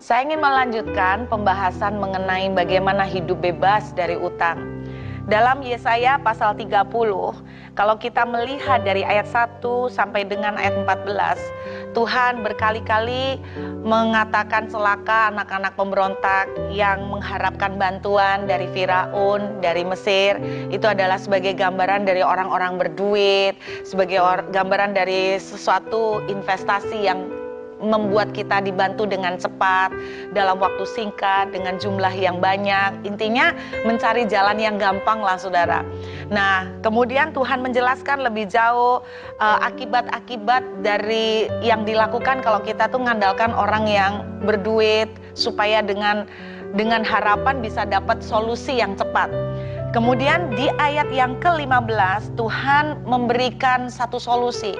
Saya ingin melanjutkan pembahasan mengenai bagaimana hidup bebas dari utang. Dalam Yesaya pasal 30, kalau kita melihat dari ayat 1 sampai dengan ayat 14, Tuhan berkali-kali mengatakan celaka anak-anak pemberontak yang mengharapkan bantuan dari Firaun, dari Mesir. Itu adalah sebagai gambaran dari orang-orang berduit, sebagai gambaran dari sesuatu investasi yang membuat kita dibantu dengan cepat, dalam waktu singkat, dengan jumlah yang banyak. Intinya mencari jalan yang gampang lah saudara. Nah kemudian Tuhan menjelaskan lebih jauh akibat-akibat dari yang dilakukan kalau kita tuh mengandalkan orang yang berduit, supaya dengan harapan bisa dapat solusi yang cepat. Kemudian di ayat yang ke-15 Tuhan memberikan satu solusi.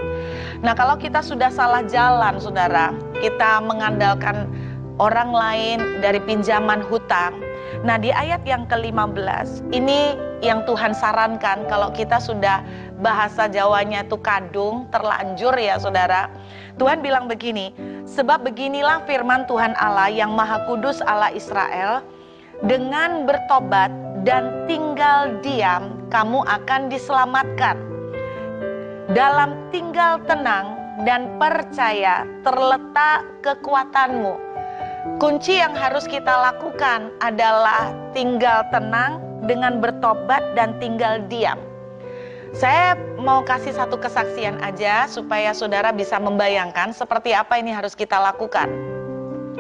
Nah kalau kita sudah salah jalan saudara, kita mengandalkan orang lain dari pinjaman hutang. Nah di ayat yang ke-15 ini yang Tuhan sarankan kalau kita sudah bahasa Jawanya itu kadung, terlanjur ya saudara. Tuhan bilang begini, sebab beginilah firman Tuhan Allah yang Maha Kudus Allah Israel, dengan bertobat dan tinggal diam, kamu akan diselamatkan. Dalam tinggal tenang dan percaya terletak kekuatanmu. Kunci yang harus kita lakukan adalah tinggal tenang dengan bertobat dan tinggal diam. Saya mau kasih satu kesaksian aja supaya saudara bisa membayangkan seperti apa ini harus kita lakukan.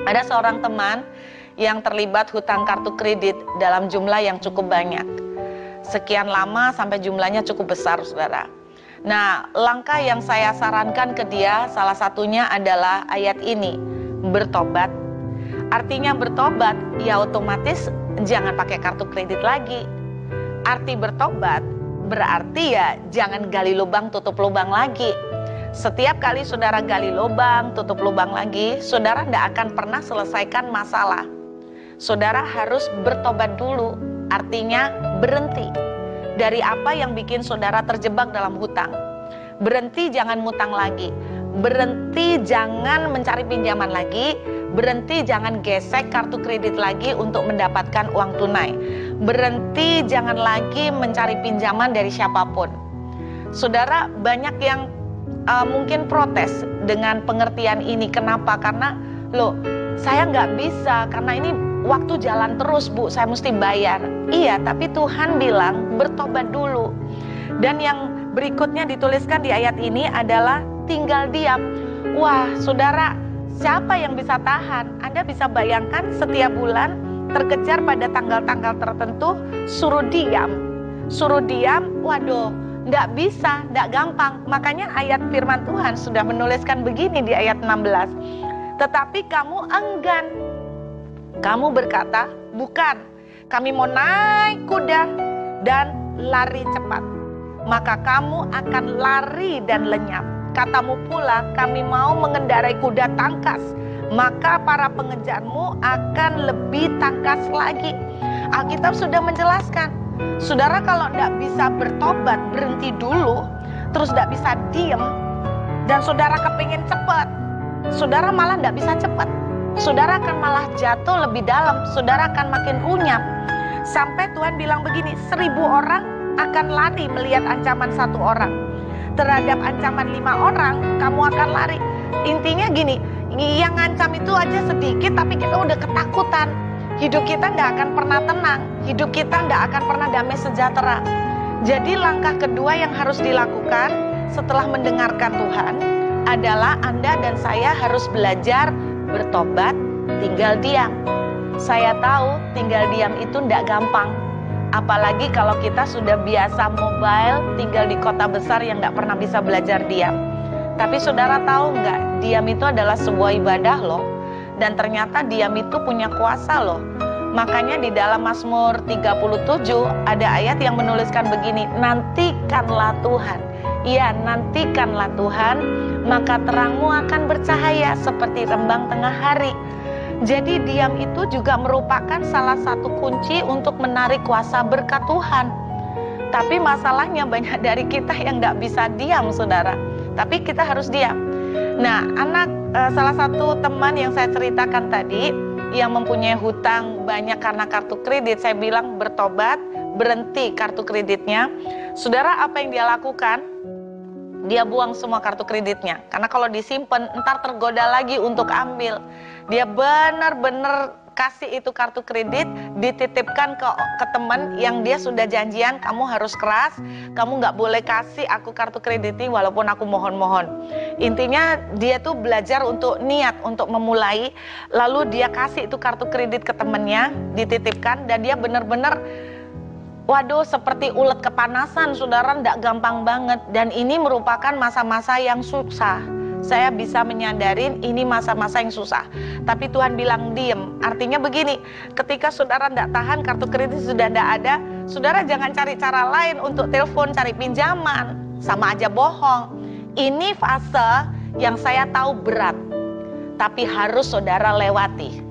Ada seorang teman yang terlibat hutang kartu kredit dalam jumlah yang cukup banyak. Sekian lama sampai jumlahnya cukup besar saudara. Nah langkah yang saya sarankan ke dia salah satunya adalah ayat ini, bertobat. Artinya bertobat ya otomatis jangan pakai kartu kredit lagi. Arti bertobat berarti ya jangan gali lubang tutup lubang lagi. Setiap kali saudara gali lubang tutup lubang lagi, saudara tidak akan pernah selesaikan masalah. Saudara harus bertobat dulu, artinya berhenti dari apa yang bikin saudara terjebak dalam hutang. Berhenti jangan ngutang lagi, berhenti jangan mencari pinjaman lagi, berhenti jangan gesek kartu kredit lagi untuk mendapatkan uang tunai, berhenti jangan lagi mencari pinjaman dari siapapun. Saudara banyak yang mungkin protes dengan pengertian ini. Kenapa? Karena loh saya nggak bisa, karena ini waktu jalan terus bu, saya mesti bayar. Iya, tapi Tuhan bilang bertobat dulu. Dan yang berikutnya dituliskan di ayat ini adalah tinggal diam. Wah saudara, siapa yang bisa tahan? Anda bisa bayangkan setiap bulan terkejar pada tanggal-tanggal tertentu, suruh diam. Suruh diam, waduh, nggak bisa, nggak gampang. Makanya ayat firman Tuhan sudah menuliskan begini di ayat 16. Tetapi kamu enggan. Kamu berkata, bukan, kami mau naik kuda dan lari cepat. Maka kamu akan lari dan lenyap. Katamu pula, kami mau mengendarai kuda tangkas. Maka para pengejarmu akan lebih tangkas lagi. Alkitab sudah menjelaskan. Saudara kalau tidak bisa bertobat, berhenti dulu. Terus tidak bisa diem. Dan saudara kepingin cepat. Saudara malah tidak bisa cepat. Saudara akan malah jatuh lebih dalam, saudara akan makin runyam. Sampai Tuhan bilang begini, 1000 orang akan lari melihat ancaman 1 orang. Terhadap ancaman 5 orang, kamu akan lari. Intinya gini, yang ngancam itu aja sedikit tapi kita udah ketakutan. Hidup kita gak akan pernah tenang, hidup kita gak akan pernah damai sejahtera. Jadi langkah kedua yang harus dilakukan setelah mendengarkan Tuhan adalah Anda dan saya harus belajar bertobat, tinggal diam. Saya tahu tinggal diam itu tidak gampang. Apalagi kalau kita sudah biasa mobile, tinggal di kota besar yang tidak pernah bisa belajar diam. Tapi saudara tahu nggak, diam itu adalah sebuah ibadah loh. Dan ternyata diam itu punya kuasa loh. Makanya di dalam Mazmur 37 ada ayat yang menuliskan begini, nantikanlah Tuhan. Ya, nantikanlah Tuhan, maka terangmu akan bercahaya seperti rembang tengah hari. Jadi diam itu juga merupakan salah satu kunci untuk menarik kuasa berkat Tuhan. Tapi masalahnya banyak dari kita yang gak bisa diam saudara. Tapi kita harus diam. Nah salah satu teman yang saya ceritakan tadi, yang mempunyai hutang banyak karena kartu kredit, saya bilang bertobat, berhenti kartu kreditnya. Saudara, apa yang dia lakukan? Dia buang semua kartu kreditnya. Karena kalau disimpan, ntar tergoda lagi untuk ambil. Dia benar-benar kasih itu kartu kredit, dititipkan ke teman yang dia sudah janjian, kamu harus keras, kamu nggak boleh kasih aku kartu kredit ini walaupun aku mohon-mohon. Intinya dia tuh belajar untuk niat, untuk memulai, lalu dia kasih itu kartu kredit ke temannya, dititipkan, dan dia benar-benar, waduh, seperti ulet kepanasan, saudara, nggak gampang banget. Dan ini merupakan masa-masa yang susah. Saya bisa menyadarin ini masa-masa yang susah. Tapi Tuhan bilang diem. Artinya begini, ketika saudara tidak tahan, kartu kredit sudah tidak ada, saudara jangan cari cara lain untuk telepon, cari pinjaman. Sama aja bohong. Ini fase yang saya tahu berat, tapi harus saudara lewati.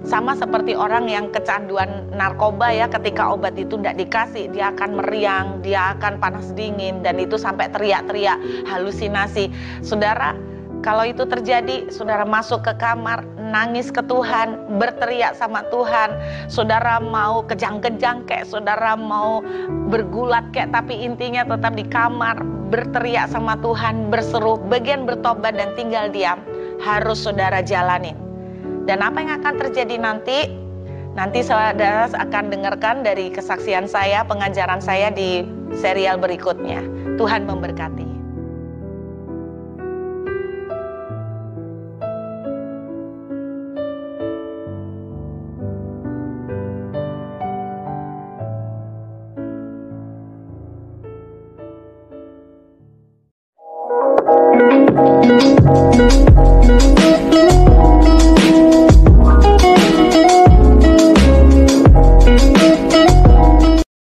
Sama seperti orang yang kecanduan narkoba ya, ketika obat itu tidak dikasih, dia akan meriang, dia akan panas dingin, dan itu sampai teriak-teriak, halusinasi. Saudara, kalau itu terjadi, saudara masuk ke kamar, nangis ke Tuhan, berteriak sama Tuhan. Saudara mau kejang-kejang kayak, saudara mau bergulat kayak, tapi intinya tetap di kamar, berteriak sama Tuhan, berseru, bagian bertobat dan tinggal diam. Harus saudara jalanin. Dan apa yang akan terjadi nanti? Nanti saudara akan dengarkan dari kesaksian saya, pengajaran saya di serial berikutnya. Tuhan memberkati.